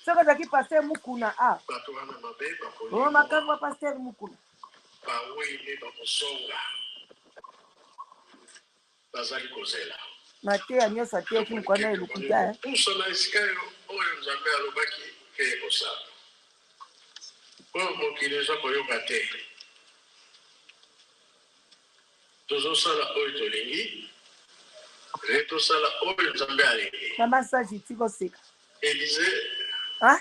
Soko zaki pasteur Mukuna ah. Bato wana mabe bakoli. Oh makambo pasteur Mukuna. Bawele bakosonga. Bazali kozela. Mate anyosa te kimkwana elukuta eh. Pusona isikayo oyo Nzambe alobaki ke kosala. Oyo mokili eza koyoka te. Tozosala oyo tolingi. Retosala oyo Nzambe alingi. Na massage tiko seka. Élysée. Ah?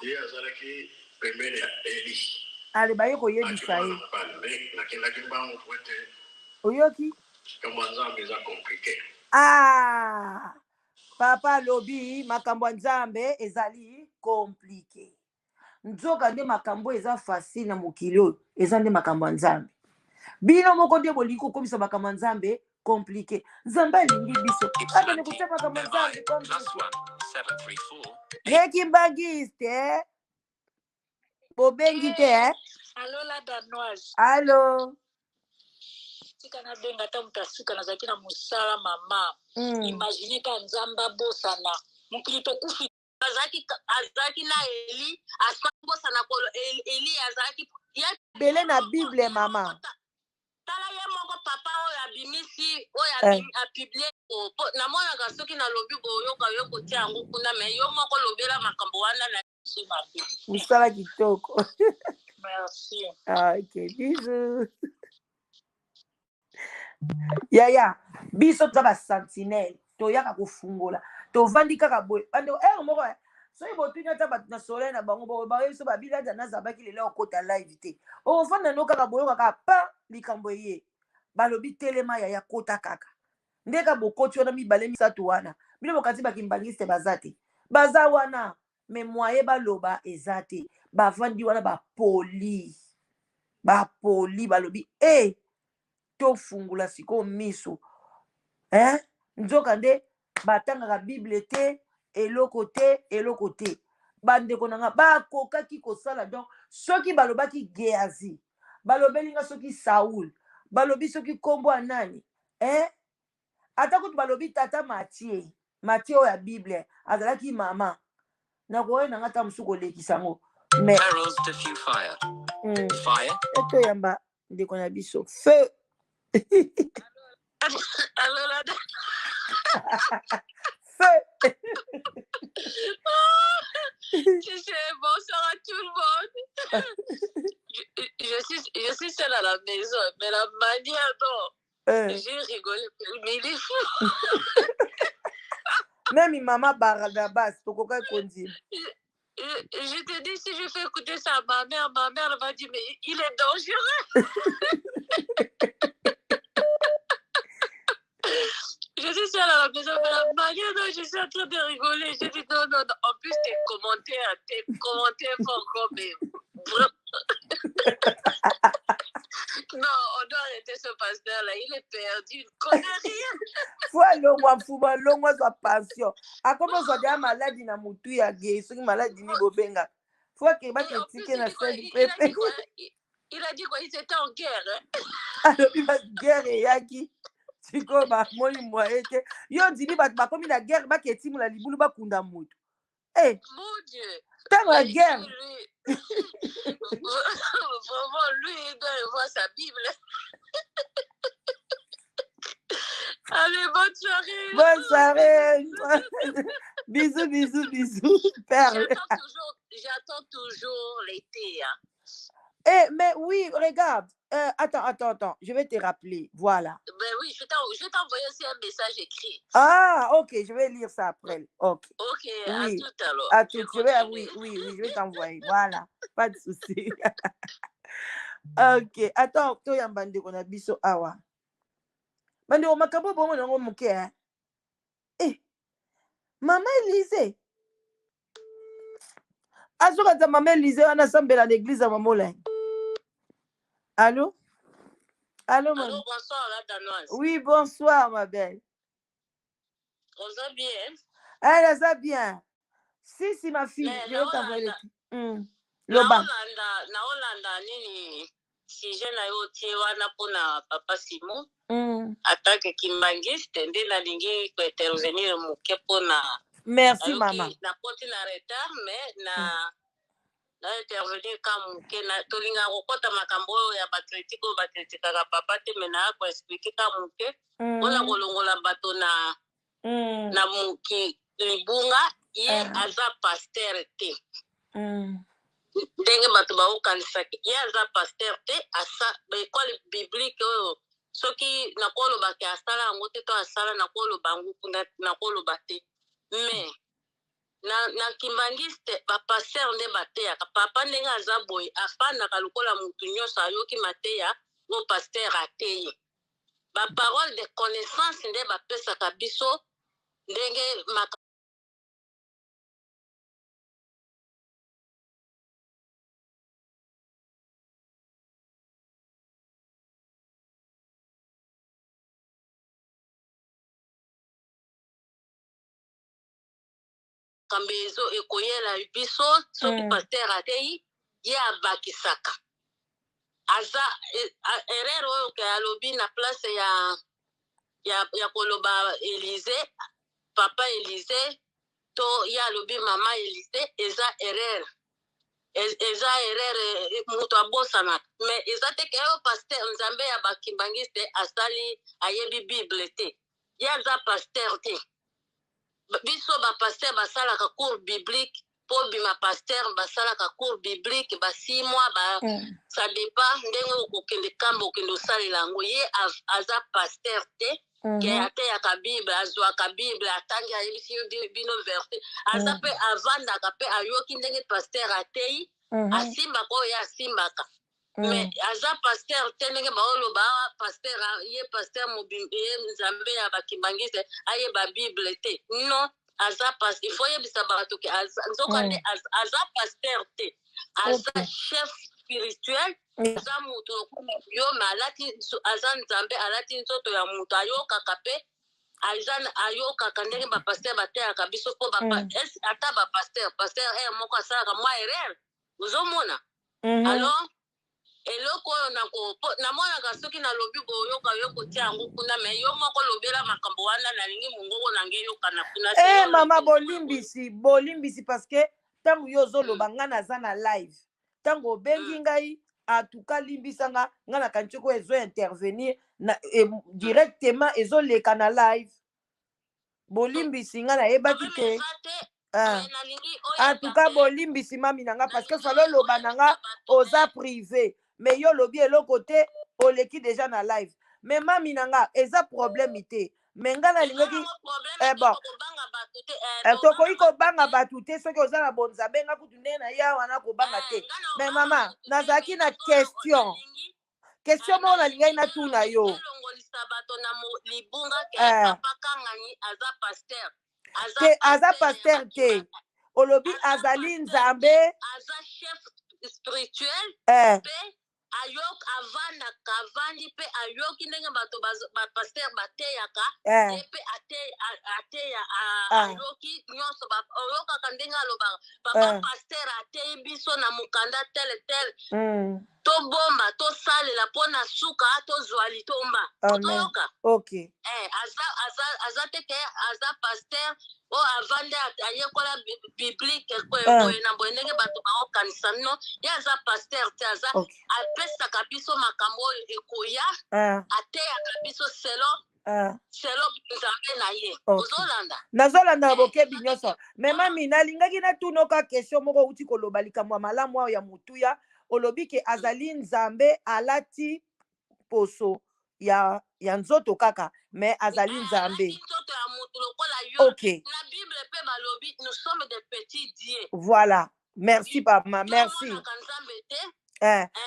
Ye azalaki pembeni ya Eli. Ale baye koyebisa ye. Nakendaki mbango po ete oyoki makambo ya Nzambe eza compliqué. Ah, papa lobi makambo ya Nzambe ezali compliqué. Nzoka nde makambo eza facile na mokili oyo eza nde makambo ya Nzambe. Bino moko nde bolingi kokomisa makambo ya Nzambe compliqué. Nzambe alingi biso akende kutia makambo ya Nzambe compliqué. Yeki mbangiste bobengi te Allô la danoise. Allô. Tika na benga ta mutasuka na zaki na musala mama. Imagine ka Nzamba bosana. Mukili to kufi azaki na Eli asambosana ko Eli azaki ya bele na Bible mama. Tala ye moko papa oyo abimisi oyo apublie na mona ka soki na lobi boyoka yo kotia yango kuna me yo moko lobela makambo wana na simapi. Musala kitoko. Merci. Ah, ok, bisous. Yaya, biso to ba sentinelle, to yaka kofungola, to vandi kaka boy. Ando moko so ibotunya ta bat na soleil na bango ba biso ba bila na zabaki lelo okota live te. O fanda no kaka boyo kaka pa likambo ye. Balobi telema yaya kota kaka. Ndeka bokoti wana mibale misatu wana. Bino bokati bakimbangiste bazate. Baza wana me moye baloba ezate. Bavandi wana ba poli. Ba poli balobi to fungula siko miso nzoka nde batangaka Bible te eloko te bandeko nanga bakokaki kosala donc soki balobaki Gehazi balobelinga soki Saul balobi soki kombo nani ata kutu balobi tata Matie oyo ya Bible azalaki mama nakoye nanga ta mosu kolekisa ngo mais eto yamba ndeko na biso feu. Alors là, feu. Tu sais, bonsoir à tout le monde. Je suis seule à la maison, mais la manière dont j'ai rigolé, mais il est fou. Même maman Barabas, pourquoi continue? Je te dis, si je fais écouter ça à ma mère va dire, mais il est dangereux. Je suis seule à la maison, mais la manière dont je suis en train de rigoler, je dis non. En plus, tes commentaires font encore, mais non, on doit arrêter ce pasteur-là, il est perdu, il ne connaît rien. Faut longwa sa passion. A comment ça déjà maladie na mutu ya gay, ce qui maladie ni bobenga. Faut que ba critiquer na scène. Il a dit quoi, il était en guerre. Alors il va guerre yaki. Siko ba moni moyeke. Yo dini ba komi na guerre ba ke timu la libulu ba kunda mutu. Mon Dieu. Tant la guerre. Vraiment, lui, il doit voir sa Bible. Allez, bonne soirée. Bonne soirée. Bisous. Perle. J'attends toujours l'été. Mais oui, regarde. Attends. Je vais te rappeler. Voilà. Ben oui, je vais t'envoyer aussi un message écrit. Ah, ok. Je vais lire ça après. Ok. Ok, oui. à tout alors. À tout. Oui, je vais t'envoyer. Voilà. Pas de souci. Ok. Attends, toi, Yambande, on a biso awa. Bande, on m'a kabou, bon, on a moqué, Maman Élysée. Azoka ta maman Élysée, on a semblé à l'église à Mamola. Allô, maman. Allô, bonsoir, la danoise. Oui, bonsoir, ma belle. On va bien. Elle va bien. Si, ma fille, je vais t'envoyer le Loba. Na Hollanda, nini, si je na yo tie wana pona papa Simon. Attaque kimbangiste, nde na lingi ko intervenir muke pona Merci maman. Na koti na retard mais na intervenir comme que na tolinga kokota makambo ya bakritiko bakritikaka papa te mais na ko expliquer comme que ona kolongola bato na muki libunga ye aza pasteur te. Ndenge bato baokanisaki ye aza pasteur te asa baekole biblique oyo soki nakoloba ke asala yango te to asala nakoloba nguku nakoloba te mais na kimbangiste bapasteur nde bateyaka papa ndenge aza boye afandaka lokola mutu nyonso ayoki mateya o pasteur ateye baparole de connaissance nde bapesaka biso ndenge kambezo ekoyela biso soki pasteur atei ye abakisaka aza erreur oyo ke alobi na place ya koloba Élysée papa Élysée to ya alobi mama Élysée eza erreur mutu abosanaka mais eza te ke oyo pasteur nzambe ya bakimbangiste asali ayebi bible te ye aza pasteur te biso bapasteur basalaka cours biblique po bima pasteur basalaka cours biblique ba 6 mois ça dépend ndenge okokende kamba okende osalela yango ye aza pasteur te ke ateyaka bible azwaka bible atangi ayebisi bino verset aza mpe avandaka mpe ayoki ndenge pasteur atei asimbaka oyo ye asimbaka mais aza pasteur te ndenge baoloba pasteur ye pasteur mobimbi ye nzambe ya bakimbangiste ayeba bible te non aza il faut yebisa bato ke nzokande aza pasteur te aza chef spirituel aza mutu yo me alati aza nzambe alati nzoto ya mutu ayokaka mpe ayokaka ndenge bapasteur bateyaka biso mpo ata bapasteur moko asalaka mwa erreur ozomona alors eloko oyo namonaka soki nalobi koyoka yo kotia yango kuna me yo moko lobela makambo wana nalingi mongongo nange eyokana kuna mama bolimbisi parce que ntango yo ozoloba nga naza na live ntango obengi ngai atuka limbisa nga nakanisi ko ezo-intervenir directement ezoleka na live bolimbisi nga nayebaki te atuka bolimbisi mami na nga parce que faloloba na nga oza privé mais yo lobi eloko te oleki déjà na live mais mami na nga eza problème te mais nga nalingaki bon tokoki kobanga bato te soki oza na bonzambe nga kutu ndenge na ya wana kobanga te mais mama nazalaki na question moko nalingai natuna yo te aza pasteur te olobi azali nzambe aza chef spirituel avandi mpe ayoki ndenge bato bapasteur bateyaka epe ateya ayoki nyonso oyokaka ndenge alobaka papa pasteur ateyi biso na mokanda tel tobomba tosalela mpo na suka tozwa litomba otoyoka aza te ke aza pasteur oyo avandi ayekola biblique boye na boye ndenge bato baokanisa no ye aza pasteur te aza apesaka biso makambo oyo ekoya ateyaka biso selo nzambe na ye ozolanda nazolanda bokebi nyonso me mami nalingaki natunoka question moko outi koloba likambo ya malamu oyo ya motuya olobi ke azali nzambe alati poso ya nzoto kaka mais azali nzambe nzoto ya motu lokola yo na bible pe balobi nous sommes des petits dieux voilà merci papa merci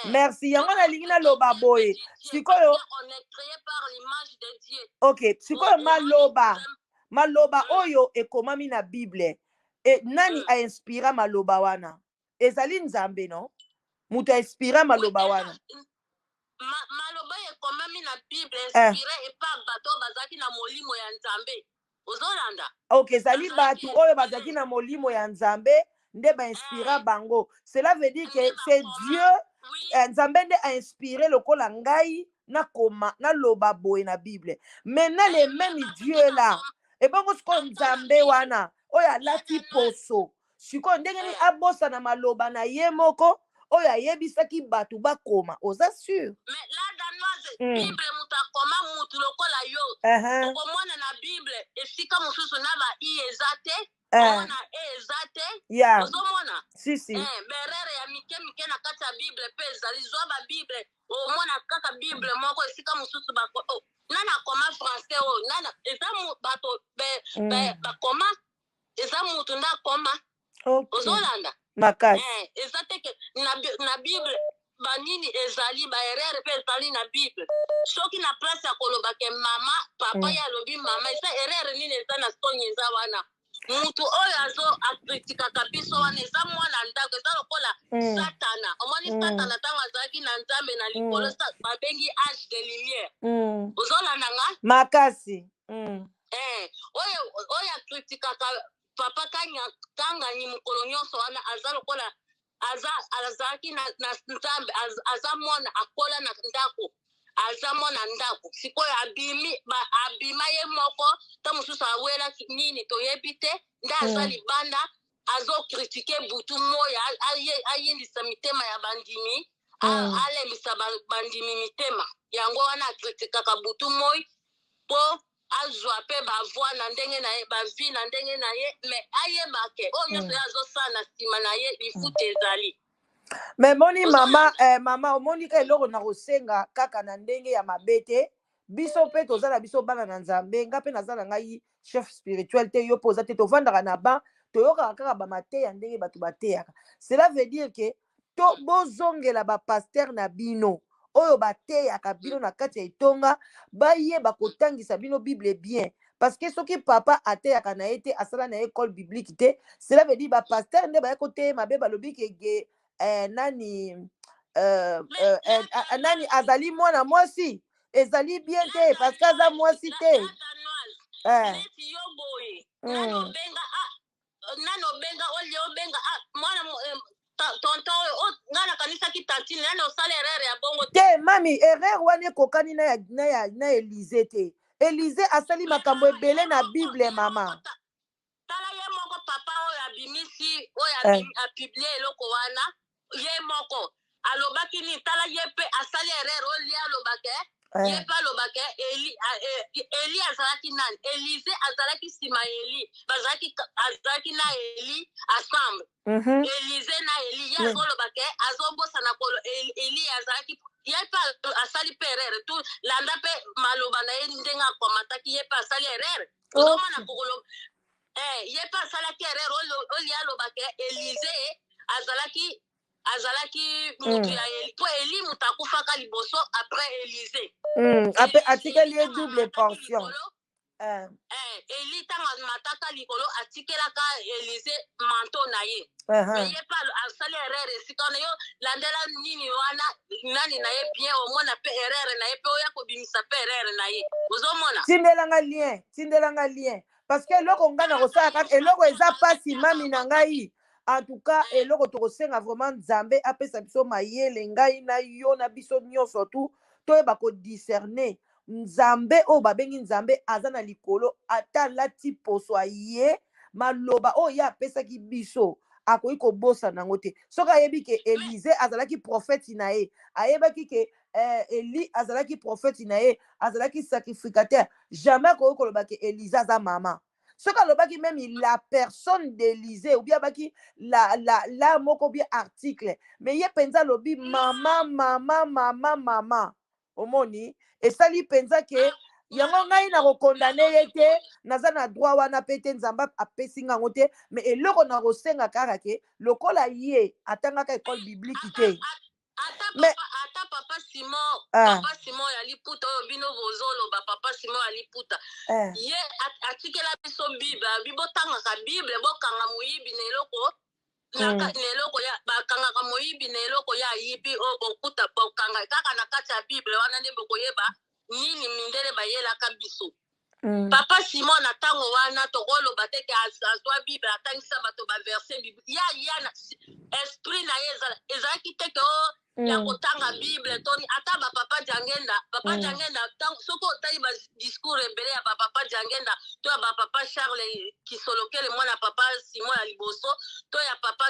merci yango nalingi naloba boye sikoyo sikoyo maloba oyo ekomami na bible nani ainspira maloba wana ezali nzambe no mutu ainspira maloba wana maloba ekomami na bible inspiré epa bato bazalaki na molimo ya nzambe ozolanda ezali bato oyo bazalaki na molimo ya nzambe nde bainspira bango cela veut dire que c'est Dieu nzambe nde ainspiré lokola ngai naloba boye na bible maintenant le même Dieu là ebongo sikoyo nzambe wana oyo alati poso sikoyo ndenge nini abosana maloba na ye moko oyo ayebisaki bato bakoma oza sûr mais la danoise bible mutu akoma mutu lokola yo okomona na bible esika mosusu na ba i eza te omona e eza te ozomona berere ya mike mike na kati ya bible mpe ezali zwa ba bible omona kaka bible moko esika mosusu nana akoma français oyo nana eza bato bakoma eza mutu nda akoma ozolanda makasi eza teke na bible banini ezali baerere mpe ezali na bible soki na place ya koloba ke mama papa ye alobi mama eza erere nini eza na stongi eza wana mutu oyo akritikaka biso wana eza mwana ndako eza lokola satana omoni satana ntango azalaki na nzambe na likolo babengi age de lumière ozolanda nga makasi oyo akritikaka papa kangani mokolo nyonso wana aza lokola azalaki na nzambe aza mwana akola na ndako aza mwana ndako sikoyo abima ye moko ta mosusu awelaki nini toyebi te nde aza libanda azokritike butu moya ayindisa mitema ya bandimi alembisa bandimi mitema yango wana akritikaka butu moi mpo azwa mpe bavoi na ndenge na ye bavi na ndenge na ye me ayebake oyo nyonso ye azosala na nsima na ye lifuta ezali me moni mama omoni ka eloko na kosenga kaka na ndenge ya mabe te biso mpe toza na biso bana na nzambe nga mpe naza na ngai chef spirituel te yo mpe oza te tovandaka na ban toyokaka kaka bamateya ndenge bato bateyaka cela veut dire ke to bozongela bapaster na bino oyo bateyaka bino na kati ya etonga bayeba kotangisa bino bible bien parce que soki papa ateyaka na ye te asala na ye école biblique te cela veut dire bapaster nde baye koteya mabe balobi kege nani azali mwana mwasi ezali bien te parce que aza mwasi te neti yo boye nani obenga olie obenga mwana tonto oyo nga nakanisaki tantine nani osala erreur ya bongo te mami erreur wana ekokani na Elize te Elize asali makambo ebele na bible mama tala ye moko papa oyo abimisi oyo apiblie eloko wana ye moko alobaki nini tala ye mpe asali erreur olie alobake ye mpe alobake eli azalaki nani Elize azalaki nsima ya eli azalaki na eli ensemble Elize na eli ye azolobake azobosana kolo eli azalaki ye mpe asali mpe erreur tu landa mpe maloba na ye ndenge akomataki ye mpe asali erreur ozomona kokolo ye mpe asalaki erreur olie alobake Elize azalaki mutu ya eli mpo eli mutu akufaka liboso après Elize atikeli ye double portion eli ntango amataka likolo atikelaka Elize manto na ye me ye mpe asali erreur esika wana yo landela nini wana nani na ye bien omona mpe erreur na ye mpe oya kobimisa mpe erreur na ye ozomona tindelanga lien parce que eloko ngai na kosala kaka eloko eza pasi mami na ngai en tout cas eloko tokosenga vraiment nzambe apesa biso mayele ngai na yo na biso nyonso tu toyeba kodiscerne nzambe oyo babengi nzambe aza na likolo ata alati poso aye maloba oyo ye apesaki biso akoki kobosana yango te soki ayebi ke Elize azalaki profeti na ye ayebaki ke Eli azalaki profeti na ye azalaki sacrificateur jamais akoki koloba ke Elize aza mama soki alobaki même la personne d'Élisée ou bien abaki la moko bien article mais ye mpenza alobi mama omoni esali mpenza ke yango ngai na kokondane ye te naza na droit wana pe te nzambe apesi ngango te mais eloko na kosenga kaka ke lokola ye atangaka école biblique te ata papa Simon ya liputa oyo bino bozoloba papa Simon ya liputa ye atikela biso bible bibotangaka bible bokanga moyibi na eloko bakangaka moyibi na eloko ya yibi oyo bokuta bokanga kaka na kati ya bible wana nde bokoyeba nini mindele bayelaka biso papa Simon na ntango wana tokoloba te ke azwa bible atangisa bato baverse ya na esprit na ye ezalaki te ke ya kotanga bible toni ata bapapa jangenda soki otali discours rebele ya papa Jangenda to ya papa Charles Kisolokele mwana papa Simon ya liboso to ya papa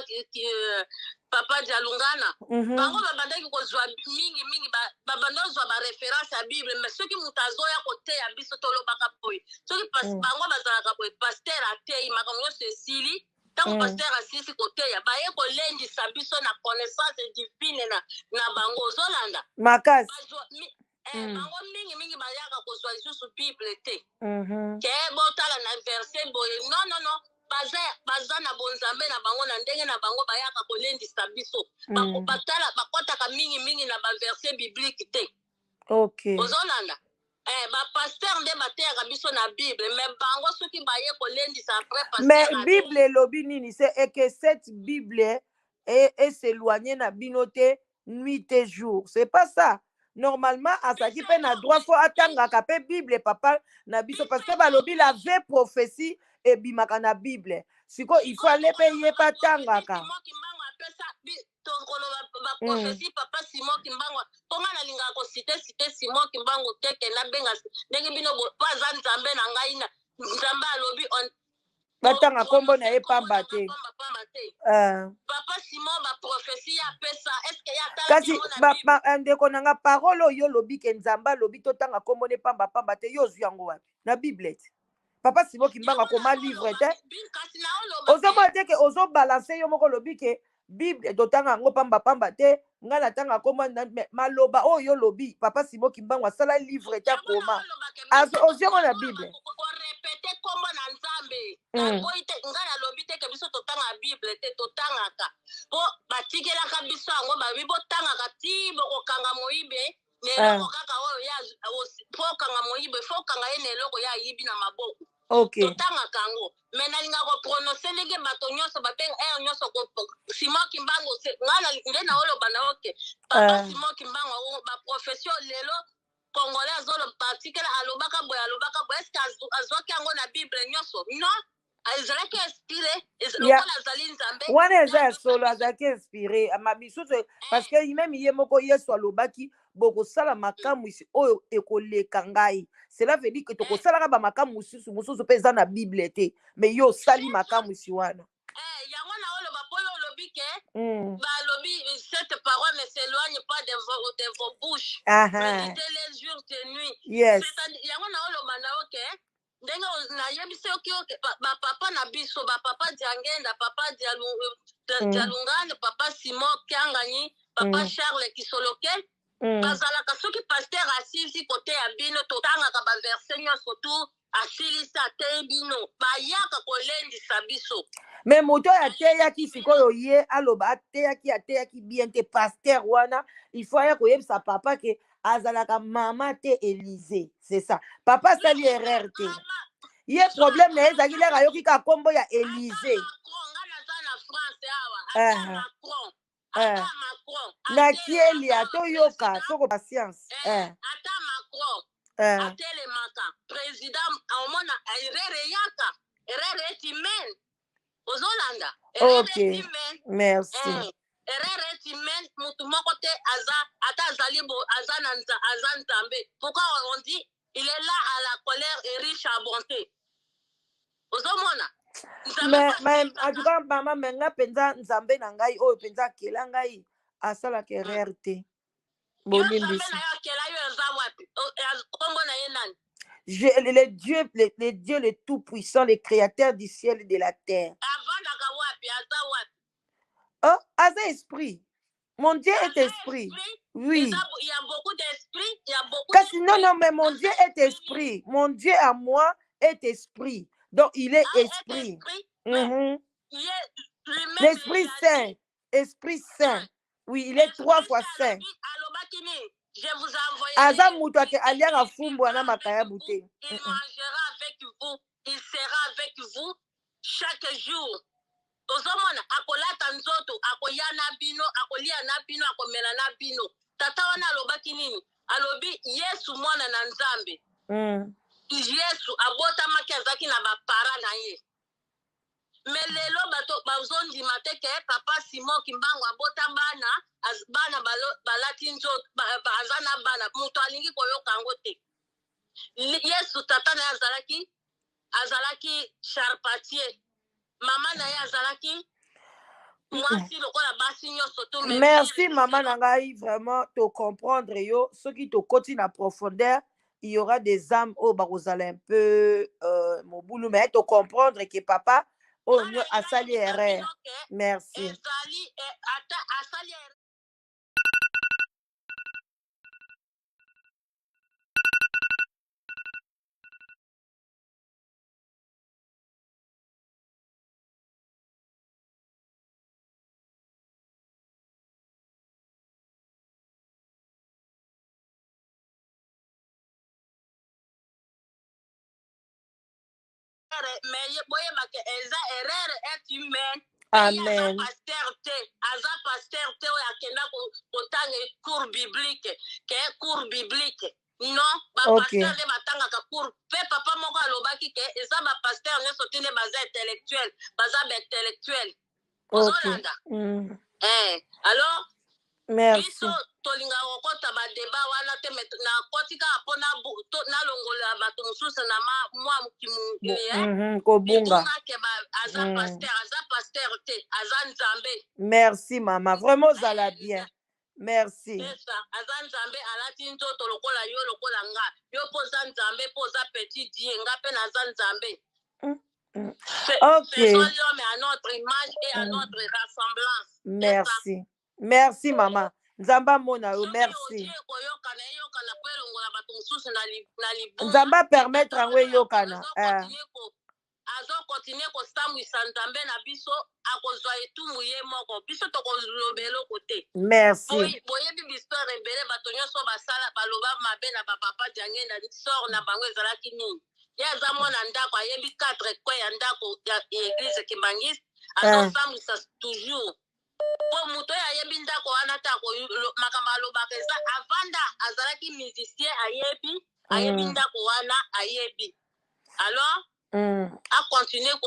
Jalungana bango babandaki kozwa mingi babandozwa ba référence ya Bible mais soki mutazo ya kote ya biso tolobaka boy soki bango bazalaka boy pasteur atei makambo esili tango pasteur asisi koteya baye kolendisa biso na connaissance divine na bango ozolanda makasi bango mingi bayaka kozwa lisusu Bible te ke botala na verset boye non baza na bonzambe na bango na ndenge na bango bayaka kolendisa biso batala bakotaka mingi na baverset biblique te ozolanda pasteur nde bateyaka biso na Bible mais bango soki baye kolendisa après pasteur mais Bible elobi nini c'est que cette Bible est s'éloigner na bino te nuit et jour, c'est pas ça. Normalement asaki pe na droit fo atangaka pe Bible papa na biso parce que balobi la vraie prophétie ebimaka na Bible siko il faut aller pe ye patangaka prophétie papa Simon Kimbangu ponga na linga ko cité Simon Kimbangu teke na benga ndenge bino baza nzambe na ngai na nzambe alobi on batanga kombo na ye pamba te papa Simon ba prophétie ya pesa est-ce que ya tala kasi ndeko nanga parole oyo lobi ke nzamba lobi totanga kombo ne pamba te yo zwi yango wapi na Bible papa Simon Kimbangu koma livre te ozomona te ke ozobalanse yo moko lobi ke Bible totanga yango pamba te nga natanga kombo maloba oyo lobi papa Simon Kimbangu asala livre te koma ozongo na Bible kombo na nzambe boite ngana lobi te ke biso totanga Bible te totangaka po batikelaka biso yango babi botangaka ti bokokanga moyibe neloko kaka oyo ya fokanga moyibe fokanga ye neloko ya yibi na maboko totangaka yango me nalinga koprononce ndenge bato nyonso babenga nyonso Simon Kimbangu ngana nde na oloba na oke papa Simon Kimbangu baprofession lelo Congolais azolo particular alobaka boy est-ce que azwaki yango na Bible nyonso non azalaki inspiré lokola azali nzambe wana eza solo azalaki inspiré mabisusu parce que même ye moko Yesu alobaki bokosala makambo oyo ekoleka ngai cela veut dire que tokosalaka bamakambo mosusu mpe eza na Bible te mais yo osali makambo wana yango na oloba po yo olobi ke balobi cette parole ne s'éloigne pas de vos bouches méditez les jours et nuits yango na oloba na oke ndenge nayebisi oki bapapa na biso bapapa Jangenda papa Jalungana papa Simon Kianganyi papa Charles Kisoloke bazalaka soki pasteur asisi kote ya bino totangaka baverse nyonso tu asilisa te bino bayaka kolendisa biso me moto ateyaki sikoyo ye aloba ateyaki bien te pasteur wana il faut aya koyebisa papa ke azalaka mama te Élysée c'est ça papa asali erreur te ye problème na ye ezalaki leka ayoki ka kombo ya Élysée na kieli atoyoka soko patience ata Macron atelemaka président omona erreur etimen ozolanda merci erreur etimen mutu moko te ata aza nzambe pourquoi on dit il est là à la colère et riche à bonté ozomona mais en tout cas mama menga penza nzambe na ngai oyo penza akela ngai asalaka erreur te bolimbisi le Dieu le tout-puissant, le créateur du ciel et de la terre. Oh, Asa esprit. Mon Dieu est esprit. Oui. Il y a beaucoup d'esprit. Non, mais mon Dieu est esprit. Mon Dieu à moi est esprit. Donc, il est esprit. L'Esprit Saint. Esprit Saint. Oui, il est 3 fois saint. Je vous envoie. Il mangera avec vous. Il sera avec vous chaque jour. Ozomona akolata nzoto akoya na bino akolia na bino akomela na bino. Tata wana alobaki nini? Alobi Yesu mwana na Nzambe. Yesu abota makiazaki na bapara na ye. Melelo bato bazondima te ke papa Simon Kimbangu abota bana balati nzoto bazana bana mutu alingi koyoka ngo te yesu tata na ye azalaki charpentier, mama na ye azalaki mwasi lokola basi nyonso to. Merci maman nangai, vraiment te comprendre yo, ceux qui te côté na profondeur, il y aura des âmes au barozala un peu mon boulot, mais te comprendre que papa oh no asali erreur. Merci. Ezali ata asali erreur. Mais boyeba ke eza erreur est humaine. Amen. Aza pasteur te oyo akenda kotanga cours biblique ke cours biblique non bapasteur nde batangaka cours mpe papa moko alobaki ke eza bapasteur nyonso te nde baza intellectuel baza baintellectuel ozolanda. Alors biso tolinga kokota badeba wana te nakoti kaka mpo nalongolela bato mosusu na mwa mokili kobunga ke aza pasteur te aza nzambe. Merci mama, vraiment zala bien. Merci. Aza nzambe alati nzoto lokola yo lokola nga yo mpo oza nzambe mpo oza petit die nga mpe naza nzambe. Faisons l'homme à notre image et à notre ressemblance. Merci. Merci maman. Nzamba mona yo, merci. Nzamba permettre anwe yokana. Azo continue kosambwisa nzambe na biso akozwa etumbu ye moko biso tokozolobela kote. Merci. Boyebi biso rebele bato nyonso basala baloba mabe na bapapa jange na sor na bango ezalaki nini. Ye aza mwana ndako ayebi 4 kwe ya ndako ya eglise Kimbangiste azosambwisa toujours. Po moto oyo ayebi ndako wana ta makambo alobaka eza avanda azalaki musicien ayebi ndako wana ayebi. Alors a continuer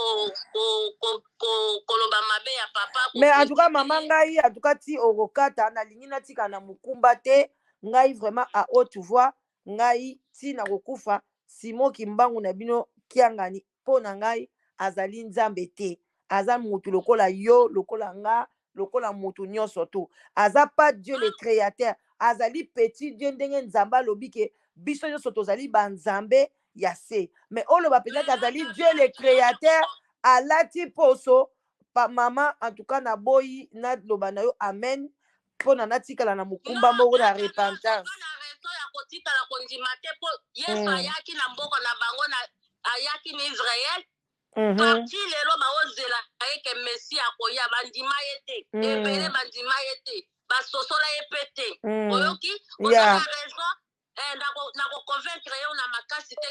koloba mabe ya papa. Mais en tout cas maman ngai en tout cas ti orokata na lingi na tika na mukumba te ngai vraiment à haute voix ngai ti na kokufa Simo Kimbangu na bino kiangani po na ngai azali nzambe te aza mutu lokola yo lokola nga lokola mutu nyonso to aza pas Dieu le créateur azali petit Dieu ndenge nzamba lobi ke biso nyonso tozali banzambe ya se mais oloba peut-être azali Dieu le créateur alati poso pa mama en tout cas na boyi na loba na yo amen pona natikala na mukumba moko na repentance. Kotikala kondima te po Yesu ayaki na mboko na bango na ayaki na Israël parti lelo baozela ayeke Messi akoya bandima ye te ebele bandima ye te basosola ye pe te oyoki ozala raison na koconvaincre yo na makasi te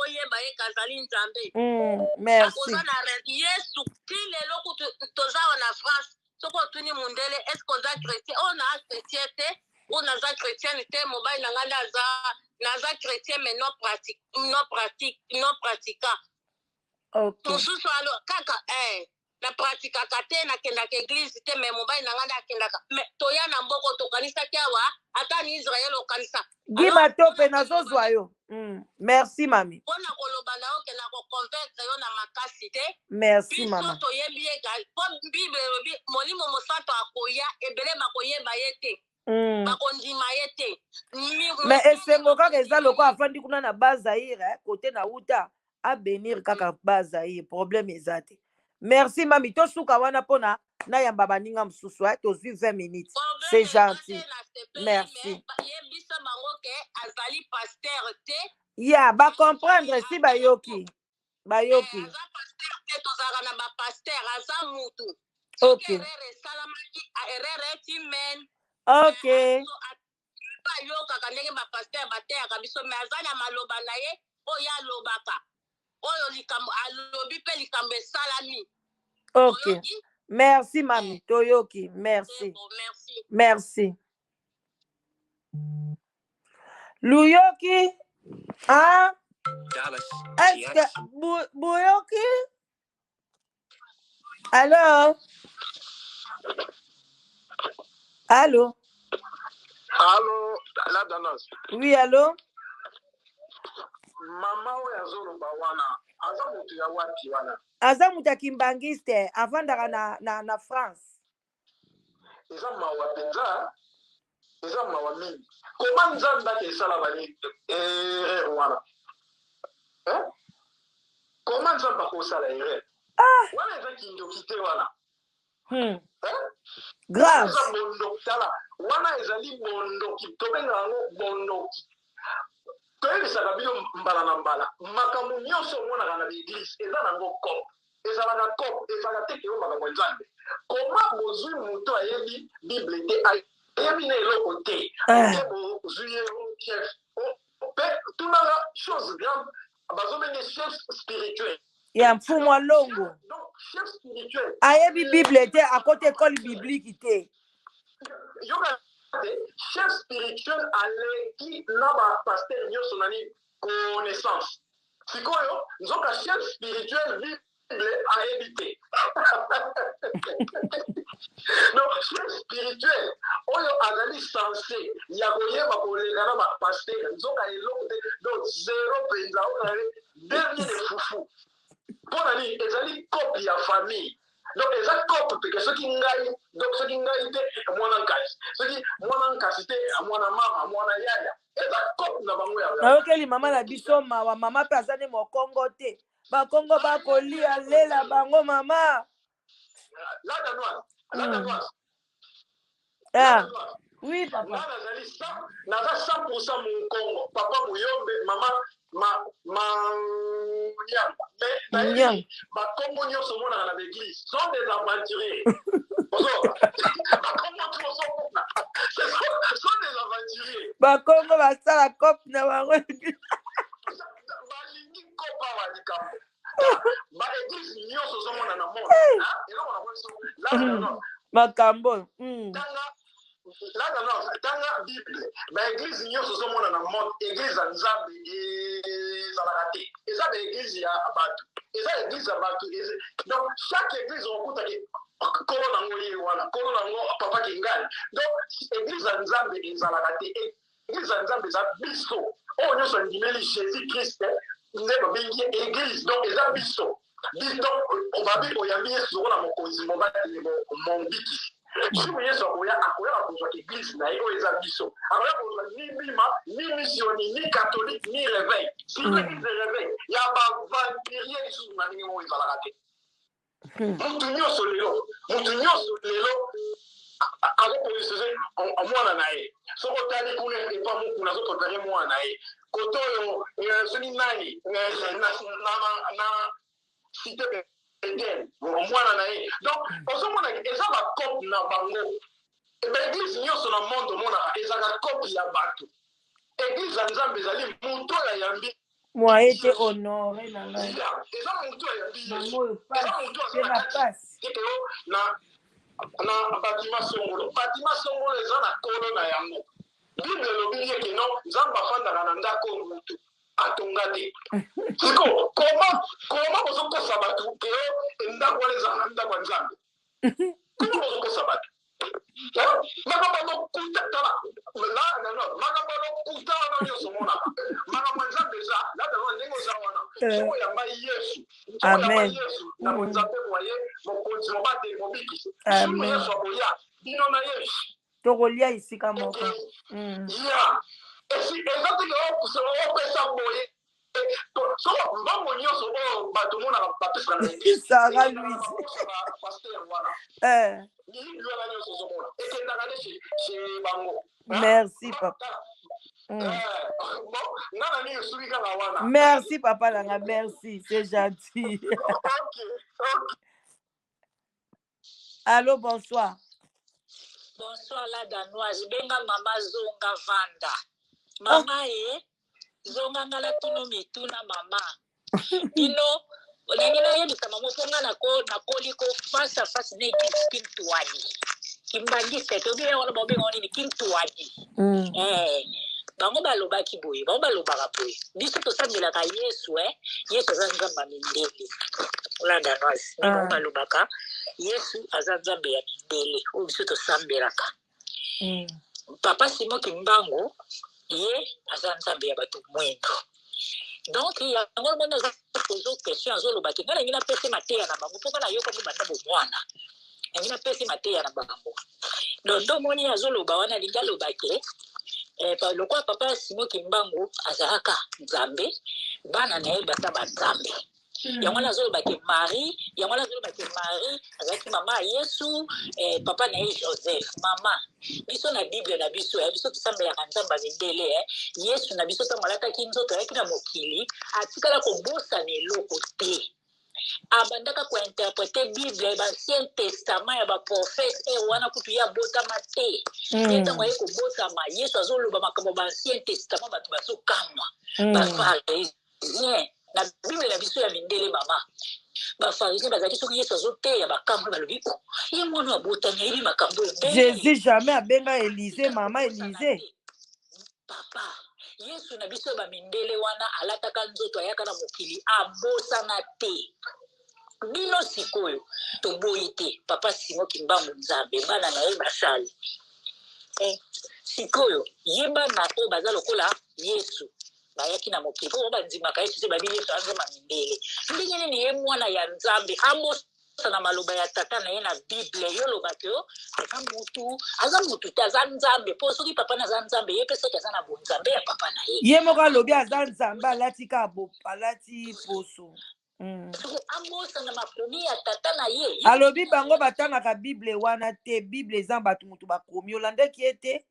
oyeba ye kazali nzambe. Merci. Akoza na Yesu ti lelo kutu tozawa na France soko otuni mundele est-ce koza chrétien o na chrétien te o naza chrétien te mobali na nga naza chrétien mais non pratiquant. Mosusu alo kaka na pratikaka te nakendaka eglise te mais mobali na nga nde akendaka mais toya na mboko tokanisaki awa ata ni Israel okanisa gima to mpe nazozwa yo. Merci mami mpona koloba na yo ke na koconvaincre yo na makasi te. Merci mama. Biso toyebi ye po bible elobi molimo mosantu akoya ebele bakoyeba ye te bakondima ye te. Mais esengo kaka eza loko afandi kuna na Bazaire kote na uta abenir kaka Bazaire problème eza te. Merci mami tosuka wana pona na yamba baninga mosusu tozwi 20 minutes c'est gentil. Merci. Yebisa bango ke azali pasteur te ya ba comprendre si bayoki aza pasteur te tozalaka na bapasteur aza mutu. Erreur esalamaki erreur est humaine. Ayokaka ndenge bapasteur bateyaka biso me aza na maloba na ye oyo alobaka oyo likambo alobi mpe likambo esalami. Merci mami toyoki. Merci. Merci. Luyoki est-ce que Buyoki allô Allô, la Danas. Oui, allô? mama oyo azoloba wana aza moto ya wapi wana? Aza moto ya kimbangiste avandaka na France. Eza mawa mpenza, eza mawa mingi. Koma nzambe ake esala bani wana? Koma nzambe akosala erreur? Wana eza kindoki te wana. Grave. Eza bondoki tala. Wana ezali bondoki. Tobenga yango bondoki. Toyebisaka bino mbala na mbala. Makambo nyonso omonaka na l'église eza nango kope. Ezalaka kope, ezalaka te keyo makambo nzambe. Koma bozwi moto ayebi Bible te, ayebi na eloko te. Te bozwi ye chef. Tunanga chose grave, bazobenge chef spirituel. Ya mfumu wa longo. Donc chef spirituel. Ayebi Bible te, akote école biblique te. Yoka chef spirituel aleki na ba pasteur nyonso nani connaissance. Sikoyo nzoka chef spirituel Bible ayebi te. Donc chef spirituel oyo azali censé ya koyeba koleka na ba pasteur nzoka eloko te. Donc zéro penza oyo dernier de foufou. Pour nani ezali copie ya famille. Donc eza kope peke soki ngai, donc soki ngai te mwana nkasi, soki mwana nkasi te mwana mama, mwana yaya, eza kope na bango ya. Nayokeli mama na biso mawa, mama pe azali mokongo te. Bakongo bakolia lela bango mama. La danoise. Ah. Oui papa. Naza 100% mon Congo. Papa Muyombe, maman mais Congo nyonso mona na l'église sont des aventuriers. Sont des aventuriers. Congo basala cop na bango. Balingi kopa wa likambo. Ba église nyonso zomona na monde. Eloko na makambo. Tanga Bible, ba église nyonso zomona na monde, église ya Nzambe ezalaka te. Eza ba église ya bato. Eza église ya bato. Donc chaque église okutaki kolo nango ye wana, kolo nango papa kingali. Donc église ya Nzambe ezalaka te. Église ya Nzambe eza biso. Oyo nyonso ndimeli Jésus Christ nde babengi église. Donc eza biso. Donc obabi oyambi Yesu na mokonzi mobali mombiki. Si vous voyez ça, il y a l'église, il y a biso. Alors, il y a ni bima, ni missionnaire, ni catholique, ni réveil. Si l'église est réveil, il y a un vampirier qui sont dans le monde, il va la rater. Moutounio sur l'élo, avec le en moi, en aïe. Ce qu'on t'a dit, n'est pas mon coup, nous autres, moi, en aïe. Koto, ce qui nani, cité mwana na ye. Donc ozomona eza ba kope na bango. L'église nyonso na monde mona eza ka kope ya bato. Église ya Nzambe ezali muto ya yambi. Moi été honoré na ngai. Eza muto ya yambi. Maman passe. Na batima songolo. Batima songolo eza na kolo na yango. Bible lobi ye kino Nzambe afandaka na ndako mutu. Atongate. Siko, comment ozoko sabatu keo ndako leza ndako Nzambe. Comment ozoko sabatu? Makabalo kuta tala. Makabalo kuta wana nyoso mona. Makabalo Nzambe za, lada wana nengo za wana. Soko ya mbai Yesu. Amen. Na Nzambe mwaye, mokonzi mobate mobiki. Amen. Yesu akoya. Bino na Yesu. Tokolia isika moko. Yeah. Si exactly opesa boye so mbongo nyonso oyo bato mona bapesaka na église Sarah Louise pasteur wana liwana nyonso ozomona ekendaka nde chez bango. Merci papa. Nana nini osuki kaka wana. Merci papa langa, merci, c'est gentil. Ok. Allô, bonsoir. Bonsoir la danoise, benga mama zonga vanda. Mama zonga ngala tuno mituna mama. Dino olengina yebisa mama fonga na koliko face à face ne kintuani. Kimbangise to bien wala bobe ngoni ni kintuani. Bango balobaki boye, bango balobaka boye. Biso to sambela ka Yesu Yesu azanzamba mindele. La danoise, bango balobaka Yesu azanzamba ya mindele. O biso to sambelaka. Papa Simon Kimbangu ye azanzamba ya bato mwendo. donc yango mona za pozo question azoloba ke ngana ngina pese mateya na bango mpoka na yo kwa banda bomwana ngina pese mateya na bango donc moni azoloba wana linga loba ke lokwa papa Simon Kimbangu azalaka nzambe bana na ye bata banzambe yango nazoloba ke Marie azalaki mama Yesu papa na ye Joseph mama biso na Bible na biso ya biso tusambelaka nzambe mindele Yesu na biso ntango alataki nzoto ayaki na mokili atikala kobosana eloko te abandaka kointerprete Bible b'Ancien Testament ya baprofete wana kutu ya botama te ntango aye kobotama Yesu azoloba makambo b'Ancien Testament bato bazokamwa bafarisien na Bible na biso ya mindele mama bafarisien bazalaki soki Yesu azoteya bakamwa balobi ye mwana abotami ayebi makambo Jésus jamais abenga Élysée mama Élysée papa Yesu na biso bamindele wana alataka nzoto ayaka na mokili abosana te bino sikoyo toboyi te papa Simon Kimbangu nzambe bana na ye basali sikoyo yeba na oyo baza lokola Yesu bayaki na mokili po bandimaka Yesu te babi Yesu anzama mindele ndenge nini ye mwana ya nzambe na maloba ya tata na ye na Bible yo loba ke aza mutu te aza nzambe po soki papa na aza nzambe ye mpe soki aza na bonzambe ya papa na ye ye moko alobi aza nzambe alati alati poso abosana makomi ya tata na ye alobi bango batangaka Bible wana te Bible eza bato mutu bakomi olandeki ye te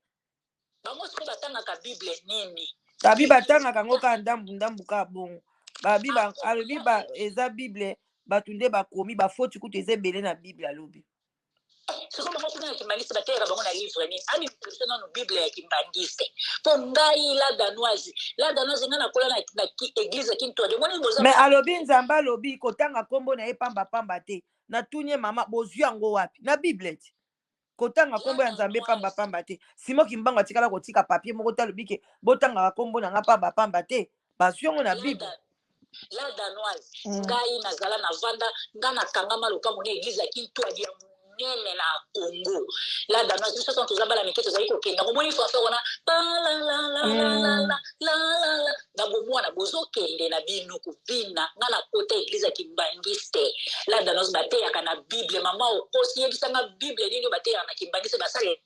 bango soki batangaka Bible nini babi batangaka yango kaka ndambu ka bongo babi alobi eza Bible bato nde bakomi bafoti kutu eza ebele na Bible alobi siko bango kuna ya kimbangiste bateyaka bango na livre nini ani person nano Bible ya kimbangiste po ngai la danoise nga nakola na église ya Kintu ademoni boza mais alobi nzambe alobi kotanga kombo na ye pamba te natunye mama bozwi yango wapi na Bible ti kotanga kombo ya nzambe pamba te Simon Kimbangu atikala kotika papier moko talobi ke botangaka kombo na nga pamba te bazwi yango na Bible la danoise ngai nazala na vanda nga nakangama lokambo na église ya Kintu adia nene na Congo la danoise biso quand toza bala mike tozali kokenda komoni fafa wana na bomwana bozokende na bino kubina nga na kota église ya Kimbangiste la danoise bateyaka na Bible mama okosi yebisanga Bible nini bateyaka na Kimbangiste basale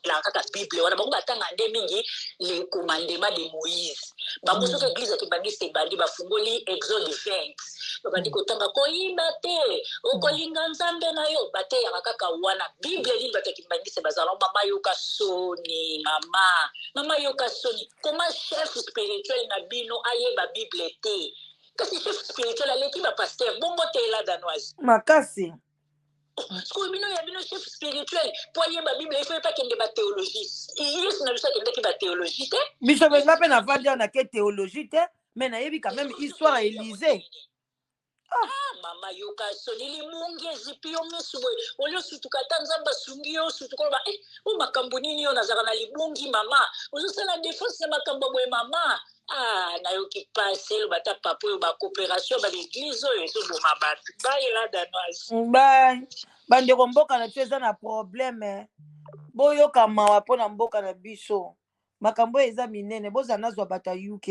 la kaka Bible wana bango batanga nde mingi le commandement de Moïse bango soki église ya Kimbangiste bandi bafungoli Exode 20 babandi kotanga koyimba te okolinga nzambe na yo bateyaka kaka wana Bible nini bato ya Kimbangiste bazala mama yoka soni mama yoka soni koma chef spirituel na bino ayeba Bible te kasi chef spirituel aleki bapaster bongo te la danoise makasi Parce bino ya bino chef spirituel po yeba Bible il faut pas kende ba théologie Yesu na biso kende ki ba théologie te biso benga pe na vandi na ke théologie te mais na yebi quand même histoire Élysée mama yoka sonili mungi ezipi yo misu boye olio sutuka ta nzamba sungi yo sutuka ba o makambo nini yo nazaka na libungi mama ozosala défense ya makambo boye mama nayoki pase lo bata papa oyo bacoopération baléglise oyo ezoboma bato bayela danoise bandeko mboka na te eza na problème boyoka mawa mpo na mboka na biso makambo eza minene bozala nazwa bato ya UK